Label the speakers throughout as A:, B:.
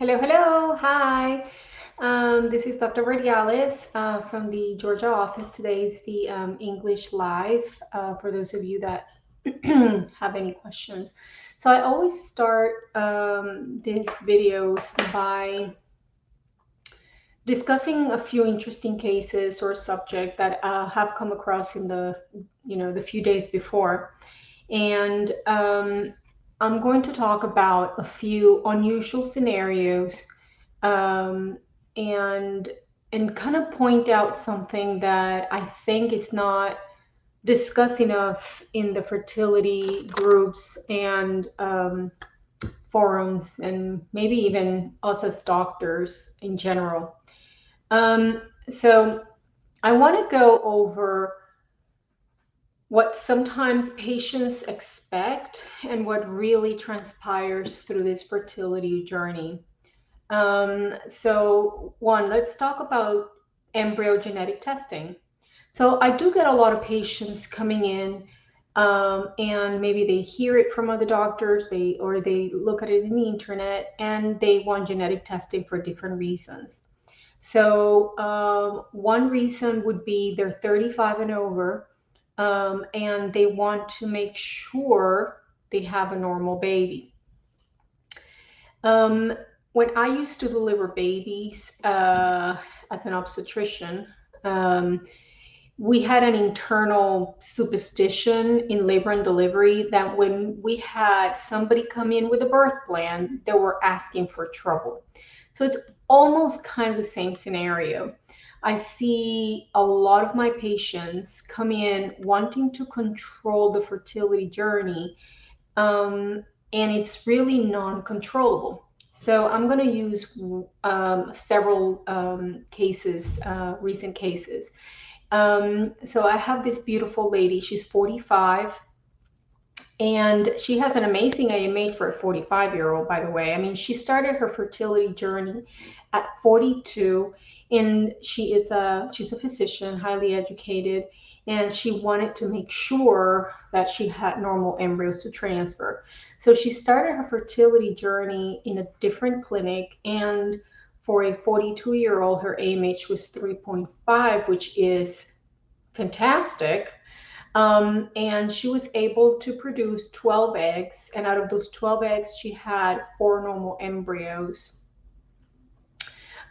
A: Hello, hello, hi. This is Dr. Verdiales from the Georgia office. Today is the English Live for those of you that have any questions. So I always start these videos by discussing a few interesting cases or subject that have come across in the few days before. And I'm going to talk about a few unusual scenarios um, and and kind of point out something that I think is not discussed enough in the fertility groups and forums, and maybe even us as doctors in general. So I want to go over what sometimes patients expect and what really transpires through this fertility journey. So one, let's talk about embryogenetic testing. So I do get a lot of patients coming in, and maybe they hear it from other doctors, they look at it in the internet, and they want genetic testing for different reasons. So one reason would be they're 35 and over, and they want to make sure they have a normal baby. Um, when I used to deliver babies as an obstetrician, um, we had an internal superstition in labor and delivery that when we had somebody come in with a birth plan, they were asking for trouble. So it's almost kind of the same scenario. I see a lot of my patients come in wanting to control the fertility journey, um, and it's really non-controllable. So I'm going to use several cases, recent cases. So I have this beautiful lady. She's 45, and she has an amazing AMA for a 45-year-old, by the way. I mean, she started her fertility journey at 42, and she's a physician, highly educated, and she wanted to make sure that she had normal embryos to transfer. So she started her fertility journey in a different clinic, and for a 42-year-old, her AMH was 3.5, which is fantastic. And she was able to produce 12 eggs. And out of those 12 eggs, she had four normal embryos.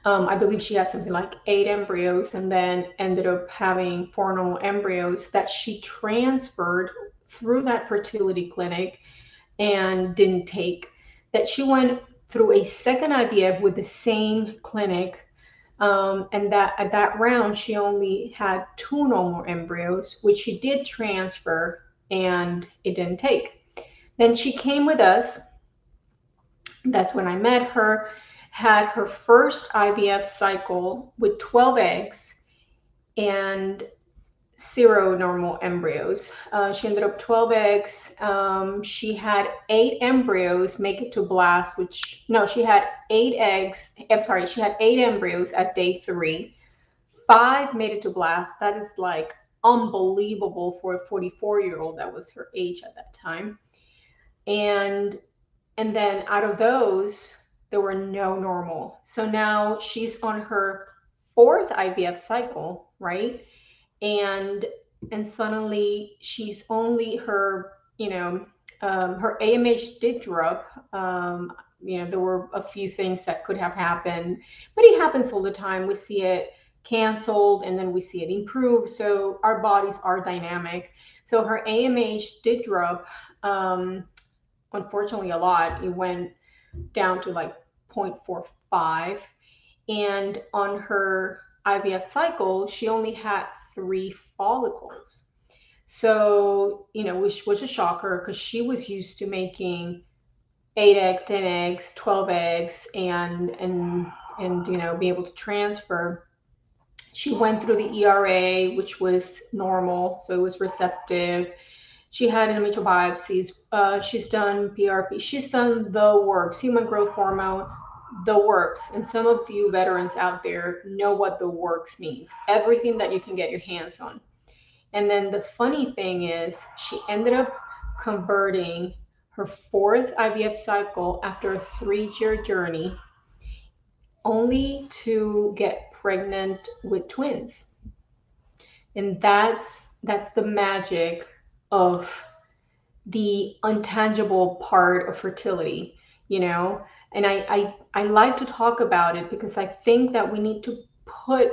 A: I believe she had something like 8 embryos, and then ended up having four normal embryos that she transferred through that fertility clinic and didn't take. That she went through a second IVF with the same clinic, and that at that round she only had two normal embryos, which she did transfer, and it didn't take. Then she came with us. That's when I met her. Had her first IVF cycle with 12 eggs and zero normal embryos. She ended up 12 eggs. She had 8 embryos make it to blast, which, no, she had 8 eggs. I'm sorry, she had 8 embryos at day 3. 5 made it to blast. That is like unbelievable for a 44-year-old. That was her age at that time. And then out of those, there were no normal. So now she's on her 4th IVF cycle, right? and and suddenly she's only her, her AMH did drop. There were a few things that could have happened, but it happens all the time. We see it canceled and then we see it improve. So our bodies are dynamic. So her AMH did drop, unfortunately a lot. It went down to like 0.45, and on her IVF cycle, she only had 3 follicles. So, which was a shocker because she was used to making 8 eggs, 10 eggs, 12 eggs, and be able to transfer. She went through the ERA, which was normal, so it was receptive. She had endometrial biopsies. She's done PRP. She's done the works, human growth hormone, the works. And some of you veterans out there know what the works means. Everything that you can get your hands on. And then the funny thing is, she ended up converting her 4th IVF cycle after a 3-year journey. only to get pregnant with twins. And that's the magic of the intangible part of fertility, you know? And I like to talk about it because I think that we need to put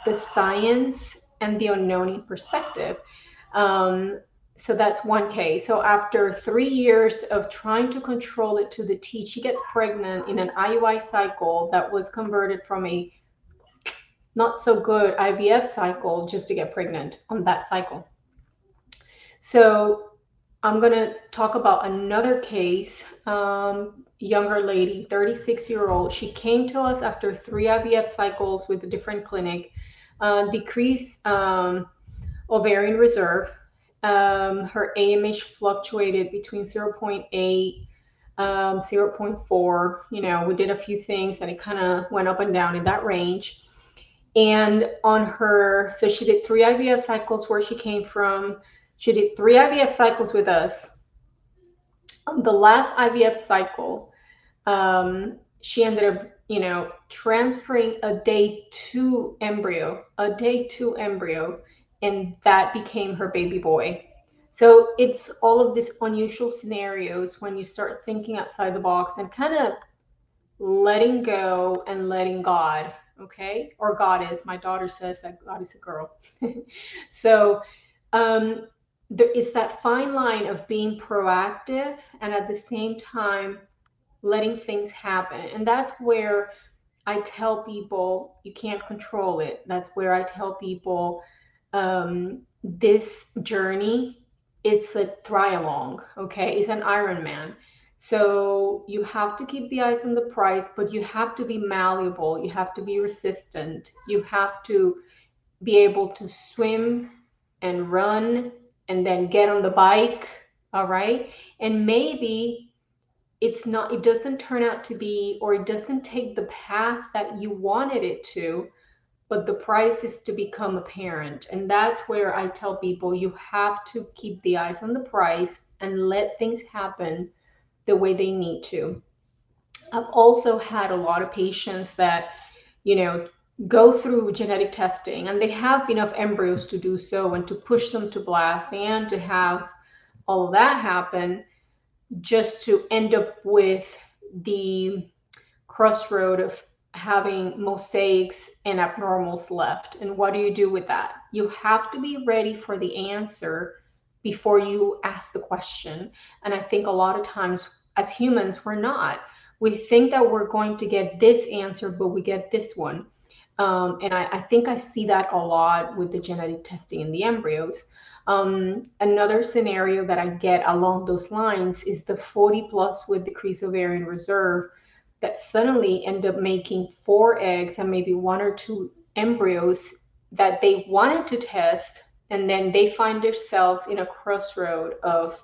A: the science and the unknown in perspective. Um, so that's one case. So after 3 years of trying to control it to the T, she gets pregnant in an IUI cycle that was converted from a not so good IVF cycle just to get pregnant on that cycle. So I'm going to talk about another case. Younger lady, 36-year-old. She came to us after 3 IVF cycles with a different clinic, decreased ovarian reserve. Her AMH fluctuated between 0.8, 0.4. You know, we did a few things and it kind of went up and down in that range. And on her, so she did 3 IVF cycles where she came from. She did 3 IVF cycles with us. The last IVF cycle, she ended up, transferring a day two embryo, and that became her baby boy. So it's all of these unusual scenarios when you start thinking outside the box and kind of letting go and letting God, okay? Or goddess. My daughter says that God is a girl. So um, it's that fine line of being proactive and at the same time letting things happen. And that's where I tell people you can't control it. That's where I tell people this journey, it's a try-along, okay? It's an Ironman. So you have to keep the eyes on the prize, but you have to be malleable. You have to be resistant. You have to be able to swim and run and then get on the bike, all right? And maybe it doesn't turn out to be, or it doesn't take the path that you wanted it to, but the price is to become a parent. And that's where I tell people you have to keep the eyes on the prize and let things happen the way they need to. I've also had a lot of patients that, you know, go through genetic testing and they have enough embryos to do so and to push them to blast and to have all of that happen, just to end up with the crossroad of having mosaics and abnormals left. And what do you do with that? You have to be ready for the answer before you ask the question. And I think a lot of times as humans, we're not. We think that we're going to get this answer, but we get this one. And I think I see that a lot with the genetic testing in the embryos. Another scenario that I get along those lines is the 40 plus with decreased ovarian reserve that suddenly end up making 4 eggs and maybe 1 or 2 embryos that they wanted to test. And then they find themselves in a crossroad of,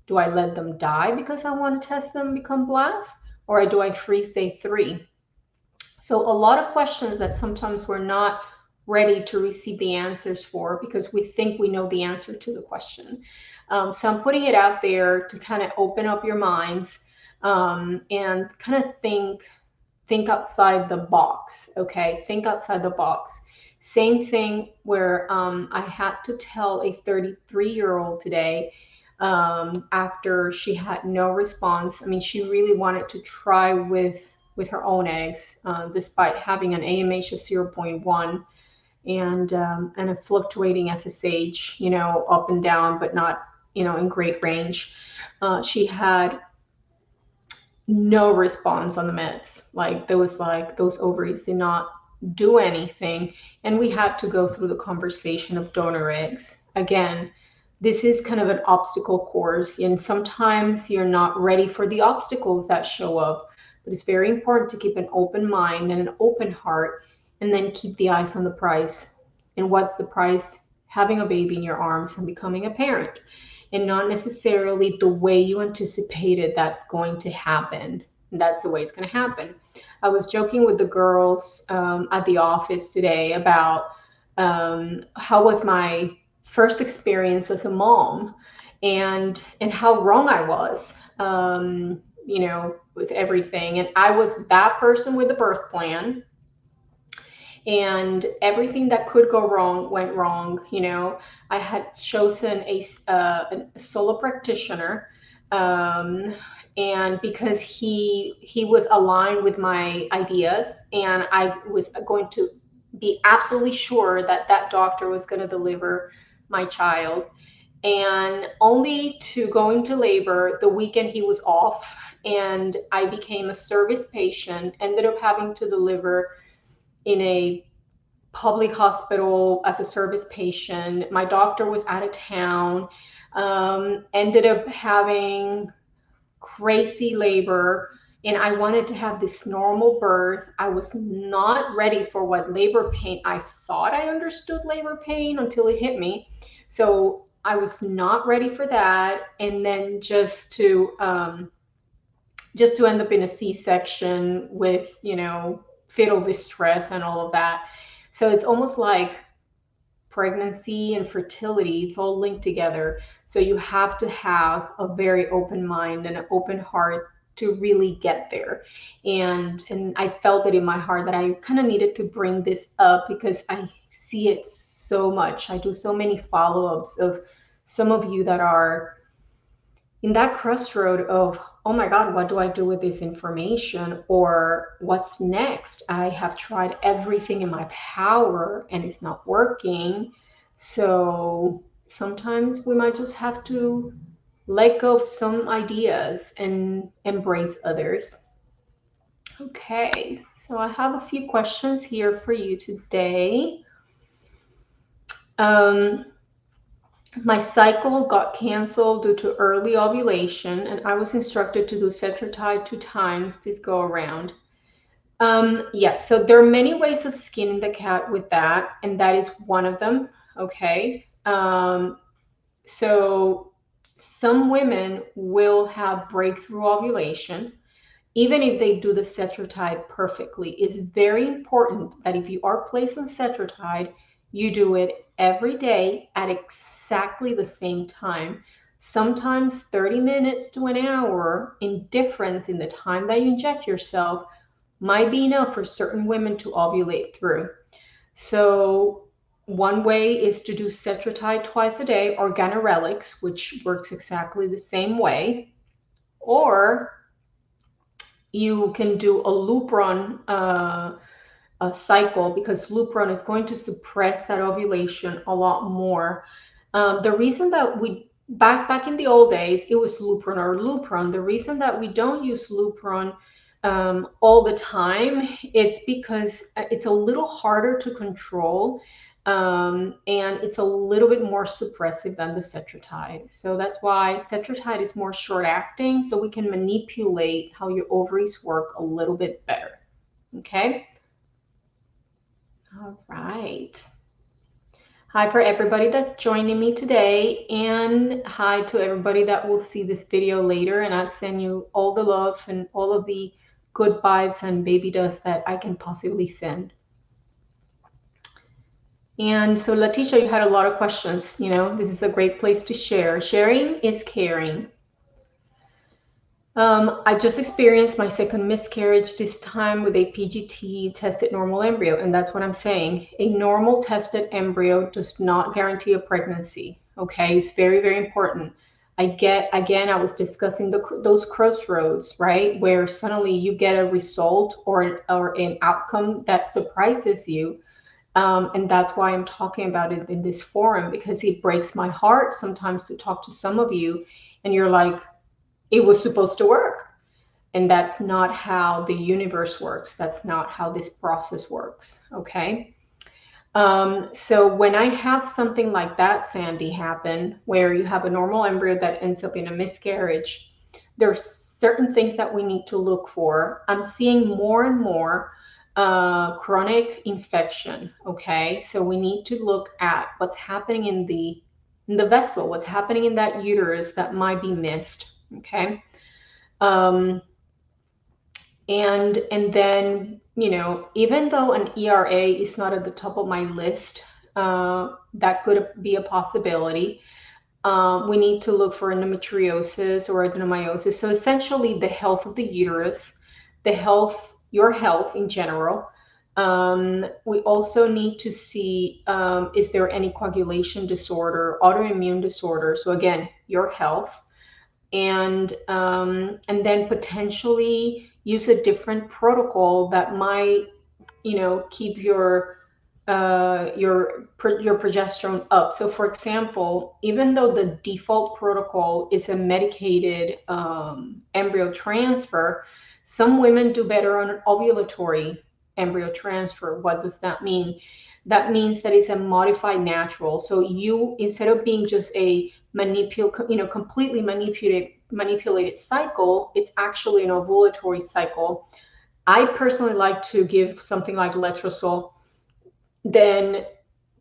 A: do I let them die because I want to test them become blast, or do I freeze day 3? So a lot of questions that sometimes we're not ready to receive the answers for because we think we know the answer to the question. So I'm putting it out there to kind of open up your minds and kind of think outside the box. Okay, think outside the box. Same thing where I had to tell a 33-year-old today after she had no response. I mean, she really wanted to try with her own eggs, despite having an AMH of 0.1 and a fluctuating FSH, up and down, but not, in great range. She had no response on the meds. Like those ovaries did not do anything. And we had to go through the conversation of donor eggs. Again, this is kind of an obstacle course, and sometimes you're not ready for the obstacles that show up. But it's very important to keep an open mind and an open heart, and then keep the eyes on the prize. And what's the prize? Having a baby in your arms and becoming a parent, and not necessarily the way you anticipated that's going to happen. And that's the way it's going to happen. I was joking with the girls at the office today about how was my first experience as a mom, and how wrong I was. with everything. And I was that person with the birth plan, and everything that could go wrong went wrong. I had chosen a solo practitioner, and because he was aligned with my ideas, and I was going to be absolutely sure that that doctor was going to deliver my child. And only to go into labor the weekend he was off, and I became a service patient, ended up having to deliver in a public hospital as a service patient. My doctor was out of town. Ended up having crazy labor, and I wanted to have this normal birth. I was not ready for what labor pain. I thought I understood labor pain until it hit me. So I was not ready for that. And then just to end up in a C-section with, fetal distress and all of that. So it's almost like pregnancy and fertility, it's all linked together. So you have to have a very open mind and an open heart to really get there. And I felt it in my heart that I kind of needed to bring this up because I see it so much. I do so many follow-ups of some of you that are in that crossroad of, oh my God, what do I do with this information? Or what's next? I have tried everything in my power and it's not working. So sometimes we might just have to let go of some ideas and embrace others. Okay, so I have a few questions here for you today. My cycle got canceled due to early ovulation, and I was instructed to do Cetrotide 2 times this go around. Yeah, so there are many ways of skinning the cat with that, and that is one of them. Okay. So some women will have breakthrough ovulation, even if they do the Cetrotide perfectly. It's very important that if you are placed on Cetrotide, you do it every day at exactly the same time. Sometimes 30 minutes to an hour in difference in the time that you inject yourself might be enough for certain women to ovulate through. So one way is to do Cetrotide twice a day, or Ganirelix, which works exactly the same way. Or you can do a Lupron a cycle, because Lupron is going to suppress that ovulation a lot more. The reason that we back in the old days it was Lupron or Lupron. The reason that we don't use Lupron all the time, it's because it's a little harder to control, and it's a little bit more suppressive than the Cetrotide. So that's why Cetrotide is more short acting, so we can manipulate how your ovaries work a little bit better. Okay. All right. Hi for everybody that's joining me today, and hi to everybody that will see this video later, and I send you all the love and all of the good vibes and baby dust that I can possibly send. And so Letitia, you had a lot of questions. This is a great place to share. Sharing is caring. I just experienced my second miscarriage, this time with a PGT tested normal embryo. And that's what I'm saying. A normal tested embryo does not guarantee a pregnancy. Okay, it's very, very important. I was discussing those crossroads, right? Where suddenly you get a result or an outcome that surprises you. And that's why I'm talking about it in this forum, because it breaks my heart sometimes to talk to some of you and you're like, it was supposed to work. And that's not how the universe works. That's not how this process works. Okay. So when I have something like that, Sandy, happen, where you have a normal embryo that ends up in a miscarriage, there's certain things that we need to look for. I'm seeing more and more chronic infection. Okay. So we need to look at what's happening in the vessel, what's happening in that uterus that might be missed. Okay. And then, even though an ERA is not at the top of my list, that could be a possibility. We need to look for endometriosis or adenomyosis. So essentially the health of the uterus, your health in general. We also need to see, is there any coagulation disorder, autoimmune disorder? So again, your health, and then potentially use a different protocol that might, keep your progesterone up. So, for example, even though the default protocol is a medicated embryo transfer, some women do better on an ovulatory embryo transfer. What does that mean? That means that it's a modified natural. So you, instead of being just a completely manipulated cycle, it's actually an ovulatory cycle. I personally like to give something like letrosol, then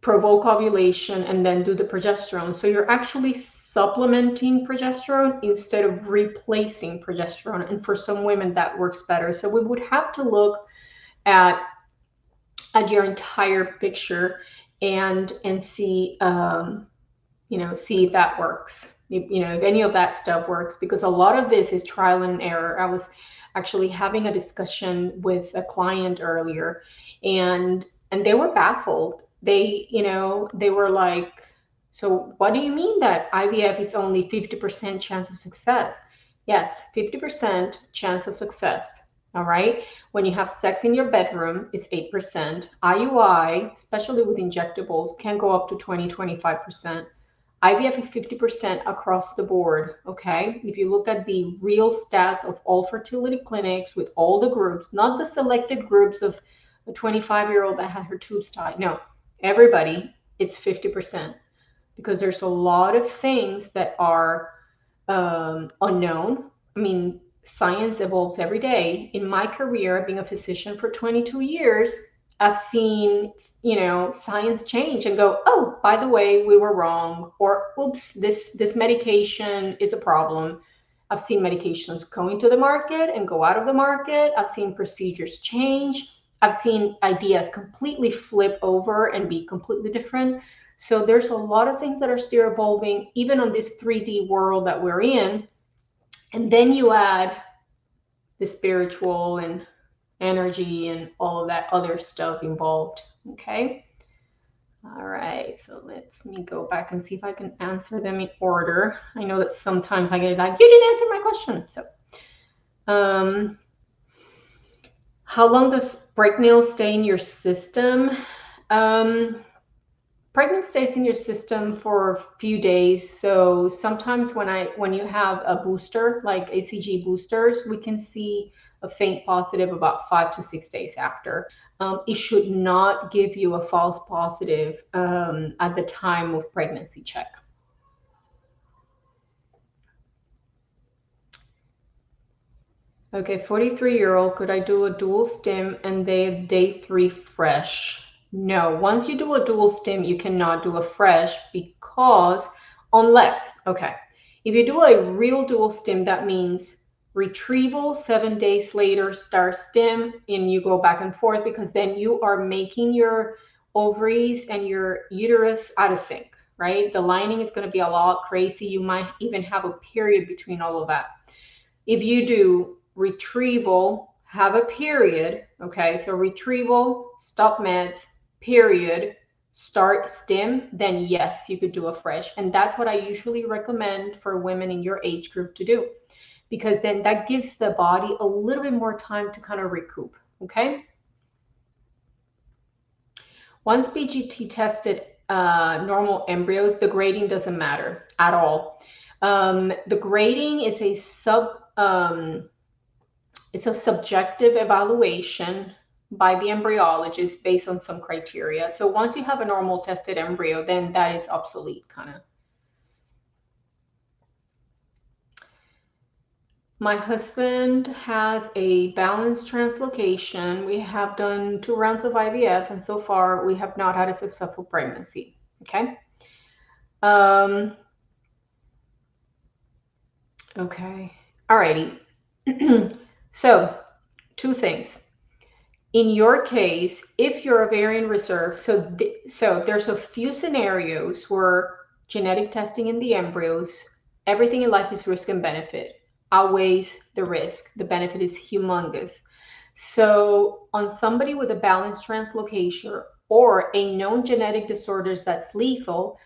A: provoke ovulation, and then do the progesterone. So you're actually supplementing progesterone instead of replacing progesterone. And for some women, that works better. So we would have to look at your entire picture and see see if that works, if any of that stuff works, because a lot of this is trial and error. I was actually having a discussion with a client earlier, and they were baffled. They were like, so what do you mean that IVF is only 50% chance of success? Yes, 50% chance of success. All right. When you have sex in your bedroom, it's 8%. IUI, especially with injectables, can go up to 20-25%. IVF is 50% across the board, okay? If you look at the real stats of all fertility clinics with all the groups, not the selected groups of a 25-year-old that had her tubes tied. No, everybody, it's 50%, because there's a lot of things that are unknown. I mean, science evolves every day. In my career, being a physician for 22 years, I've seen, science change and go, oh, by the way, we were wrong, or oops, this medication is a problem. I've seen medications go into the market and go out of the market. I've seen procedures change. I've seen ideas completely flip over and be completely different. So there's a lot of things that are still evolving, even on this 3D world that we're in. And then you add the spiritual and energy and all of that other stuff involved. Okay. All right. So let me go back and see if I can answer them in order. I know that sometimes I get like, you didn't answer my question. So, how long does Pregnyl stay in your system? Pregnant stays in your system for a few days. So sometimes when you have a booster, like ACG boosters, we can see a faint positive about 5 to 6 days after. It should not give you a false positive at the time of pregnancy check. Okay, 43-year-old, could I do a dual stim and they day 3 fresh? No, once you do a dual stim, you cannot do a fresh, because okay, if you do a real dual stim, that means retrieval 7 days later, start stim, and you go back and forth, because then you are making your ovaries and your uterus out of sync, right? The lining is going to be a lot crazy. You might even have a period between all of that. If you do retrieval, have a period, okay, so retrieval, stop meds, period, start stim, then yes, you could do a fresh. And that's what I usually recommend for women in your age group to do, because then that gives the body a little bit more time to kind of recoup, okay? Once BGT tested normal embryos, the grading doesn't matter at all. The grading is it's a subjective evaluation by the embryologist based on some criteria. So once you have a normal tested embryo, then that is obsolete, kind of. My husband has a balanced translocation. We have done 2 rounds of IVF, and so far we have not had a successful pregnancy. Okay. Okay. Alrighty. So 2 things. In your case, if you're ovarian reserve, so there's a few scenarios where genetic testing in the embryos, everything in life is risk and benefit, outweighs the risk. The benefit is humongous. So on somebody with a balanced translocation or a known genetic disorders that's lethal,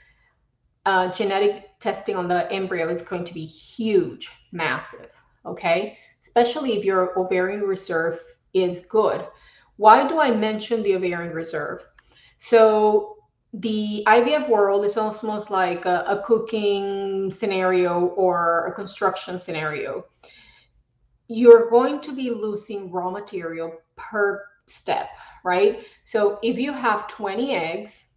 A: genetic testing on the embryo is going to be huge, massive, okay? Especially if your ovarian reserve is good. Why do I mention the ovarian reserve? So the IVF world is almost like a cooking scenario or a construction scenario. You're going to be losing raw material per step, right? So if you have 20 eggs,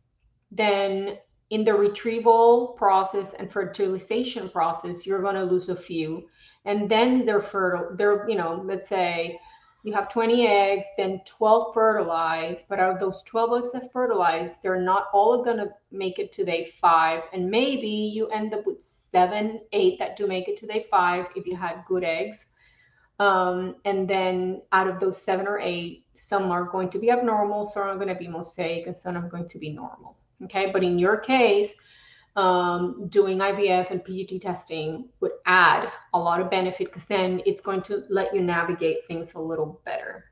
A: then in the retrieval process and fertilization process, you're going to lose a few. And then they're fertile. They're, let's say you have 20 eggs, then 12 fertilize. But out of those 12 eggs that fertilize, they're not all going to make it to day 5. And maybe you end up with 7, 8 that do make it to day 5 if you had good eggs. And then out of those 7 or 8, some are going to be abnormal, some are going to be mosaic, and some are going to be normal. Okay, but in your case, doing IVF and PGT testing would add a lot of benefit because then it's going to let you navigate things a little better.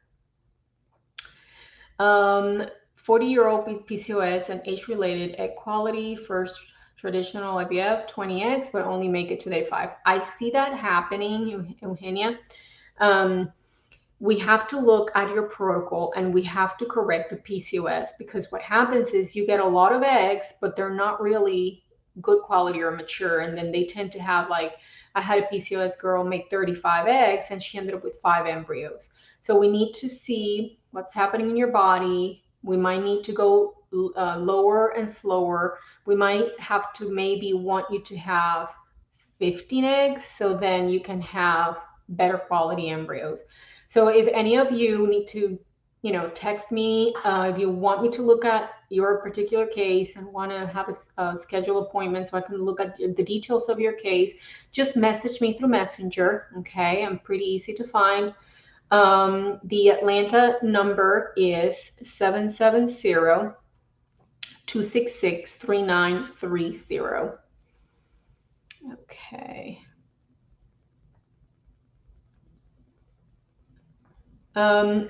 A: 40-year-old with PCOS and age-related egg quality, first traditional IVF, 20 eggs, but only make it to day 5. I see that happening, Eugenia. We have to look at your protocol and we have to correct the PCOS, because what happens is you get a lot of eggs, but they're not really good quality or mature. And then they tend to have, like, I had a PCOS girl make 35 eggs and she ended up with 5 embryos. So we need to see what's happening in your body. We might need to go lower and slower. We might have to maybe want you to have 15 eggs so then you can have better quality embryos. So if any of you need to, text me, if you want me to look at your particular case and want to have a schedule appointment so I can look at the details of your case, just message me through Messenger. Okay, I'm pretty easy to find. The Atlanta number is 770-266-3930. Okay.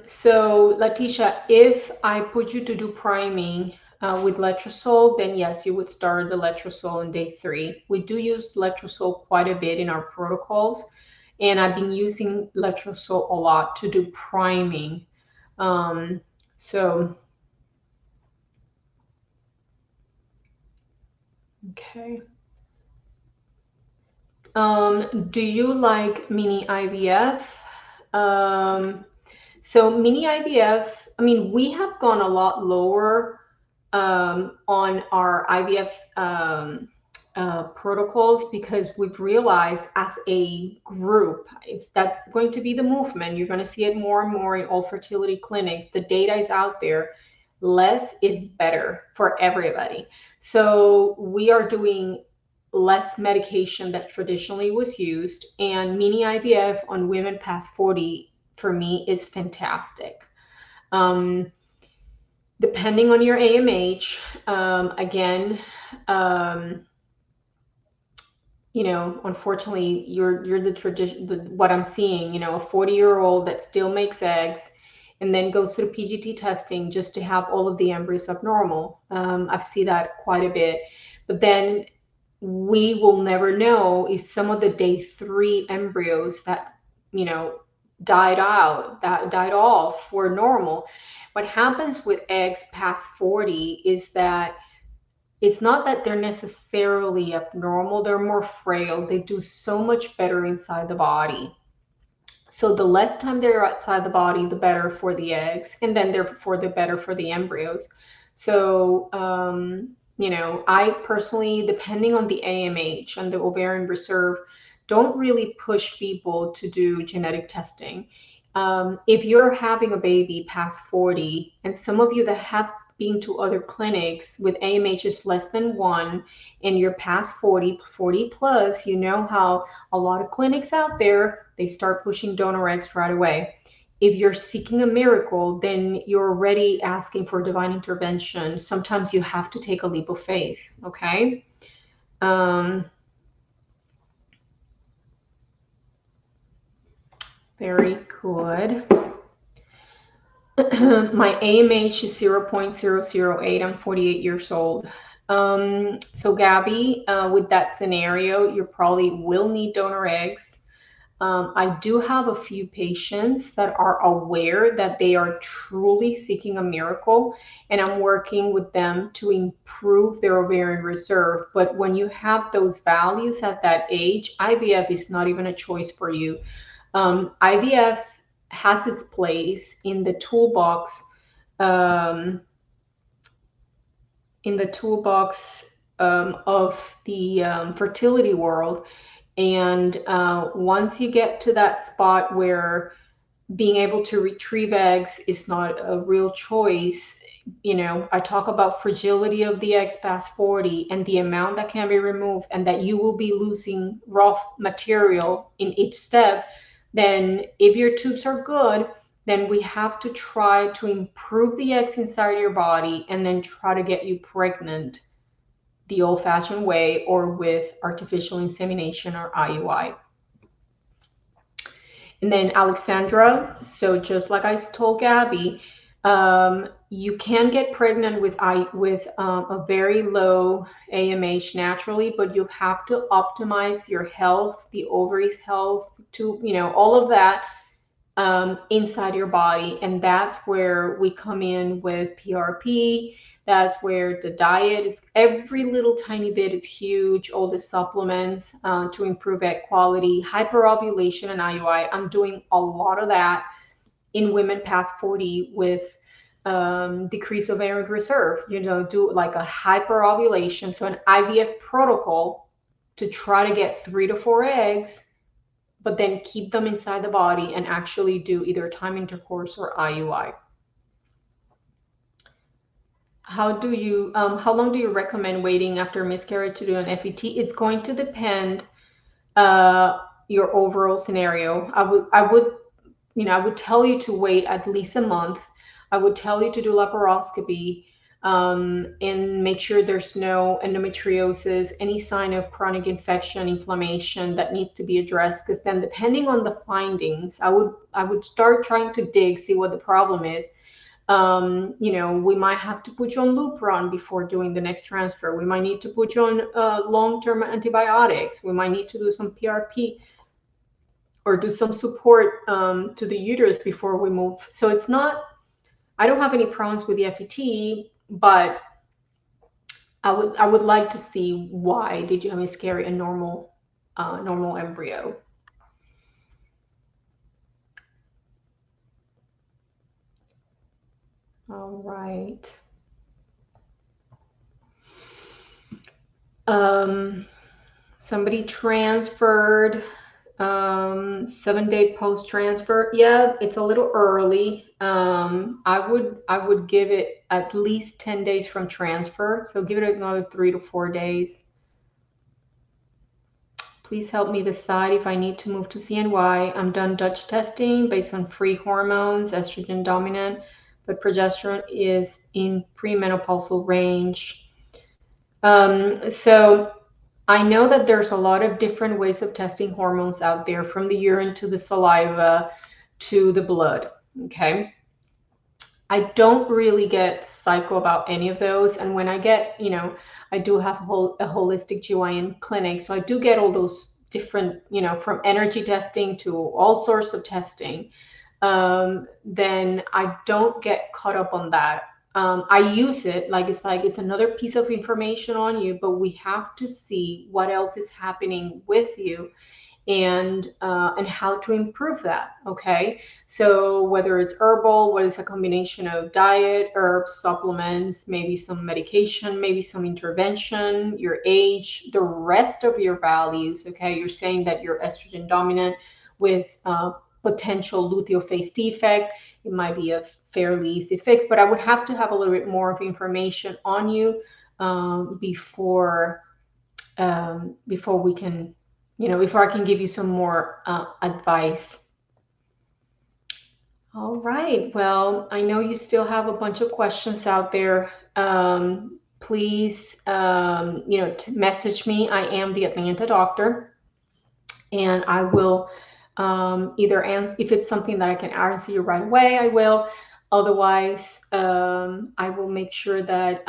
A: So Letitia, if I put you to do priming with Letrosol, then yes, you would start the Letrosol on day 3. We do use Letrosol quite a bit in our protocols, and I've been using Letrosol a lot to do priming. So, okay. Do you like mini IVF? So mini IVF, I mean, we have gone a lot lower on our IVF protocols because we've realized as a group, that's going to be the movement. You're going to see it more and more in all fertility clinics. The data is out there. Less is better for everybody. So we are doing less medication that traditionally was used, and mini IVF on women past 40 for me is fantastic. Depending on your AMH, again, unfortunately, you're the tradition. What I'm seeing, a 40-year-old that still makes eggs and then goes through PGT testing just to have all of the embryos abnormal. I've seen that quite a bit, but then we will never know if some of the day 3 embryos that died off were normal. What happens with eggs past 40 is that it's not that they're necessarily abnormal, they're more frail. They do so much better inside the body. So the less time they're outside the body, the better for the eggs, and then therefore the better for the embryos. So I personally, depending on the AMH and the ovarian reserve, don't really push people to do genetic testing. If you're having a baby past 40, and some of you that have been to other clinics with AMHs less than 1, and you're past 40 plus, you know how a lot of clinics out there, they start pushing donor eggs right away. If you're seeking a miracle, then you're already asking for divine intervention. Sometimes you have to take a leap of faith, okay? Very good. My AMH is 0.008. I'm 48 years old. So Gabby, with that scenario, you probably will need donor eggs. I do have a few patients that are aware that they are truly seeking a miracle, and I'm working with them to improve their ovarian reserve. But when you have those values at that age, IVF is not even a choice for you. IVF has its place um, in the toolbox of the fertility world. And once you get to that spot where being able to retrieve eggs is not a real choice, I talk about fragility of the eggs past 40 and the amount that can be removed, and that you will be losing raw material in each step. Then if your tubes are good, then we have to try to improve the eggs inside your body and then try to get you pregnant the old fashioned way or with artificial insemination or IUI. And then Alexandra, so just like I told Gabby, you can get pregnant with a very low AMH naturally, but you have to optimize your health, the ovaries health, to all of that inside your body. And that's where we come in with PRP. That's where the diet is, every little tiny bit is huge. All the supplements to improve egg quality, hyperovulation and IUI. I'm doing a lot of that in women past 40 with decreased ovarian reserve. Do like a hyperovulation, so an IVF protocol to try to get 3 to 4 eggs, but then keep them inside the body and actually do either time intercourse or IUI. How long do you recommend waiting after miscarriage to do an FET? It's going to depend your overall scenario. I would tell you to wait at least a month. I would tell you to do laparoscopy and make sure there's no endometriosis, any sign of chronic infection, inflammation that needs to be addressed. Because then, depending on the findings, I would start trying to see what the problem is. We might have to put you on Lupron before doing the next transfer. We might need to put you on long-term antibiotics. We might need to do some PRP or do some support to the uterus before we move. So it's not, I don't have any problems with the FET, but I would like to see why did you miscarry a normal embryo. All right. Somebody transferred 7-day post transfer. Yeah, it's a little early. I would give it at least 10 days from transfer. So give it another 3 to 4 days. Please help me decide if I need to move to CNY. I'm done Dutch testing based on free hormones, estrogen dominant, but progesterone is in premenopausal range. So I know that there's a lot of different ways of testing hormones out there, from the urine to the saliva to the blood. Okay. I don't really get psycho about any of those. And when I get, I do have a holistic GYN clinic. So I do get all those different, from energy testing to all sorts of testing. Then I don't get caught up on that. I use it like it's another piece of information on you, but we have to see what else is happening with you and how to improve that. Okay, so whether it's herbal, what is a combination of diet, herbs, supplements, maybe some medication, maybe some intervention, your age, the rest of your values. Okay, you're saying that you're estrogen dominant with potential luteal phase defect. It might be a fairly easy fix, but I would have to have a little bit more of information on you before we can, before I can give you some more advice. All right. Well, I know you still have a bunch of questions out there. please, message me. I am the Atlanta doctor, and I will either answer if it's something that I can answer you right away. I will. Otherwise, I will make sure that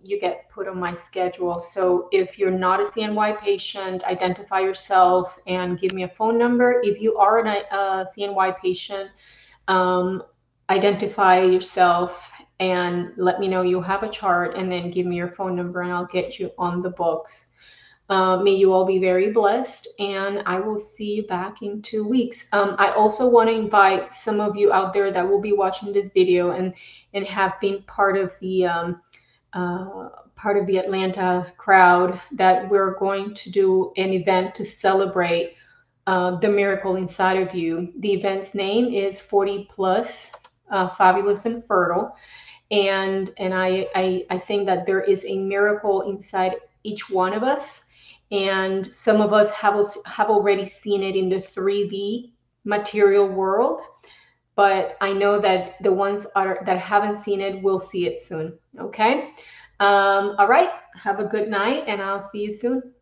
A: you get put on my schedule. So if you're not a CNY patient, identify yourself and give me a phone number. If you are a CNY patient, um, identify yourself and let me know you have a chart, and then give me your phone number and I'll get you on the books. May you all be very blessed, and I will see you back in 2 weeks. I also want to invite some of you out there that will be watching this video and have been part of the Atlanta crowd, that we're going to do an event to celebrate the miracle inside of you. The event's name is 40 Plus, Fabulous and Fertile. And I think that there is a miracle inside each one of us, and some of us have already seen it in the 3D material world, but I know that the ones that haven't seen it will see it soon. Okay. All right, have a good night, and I'll see you soon.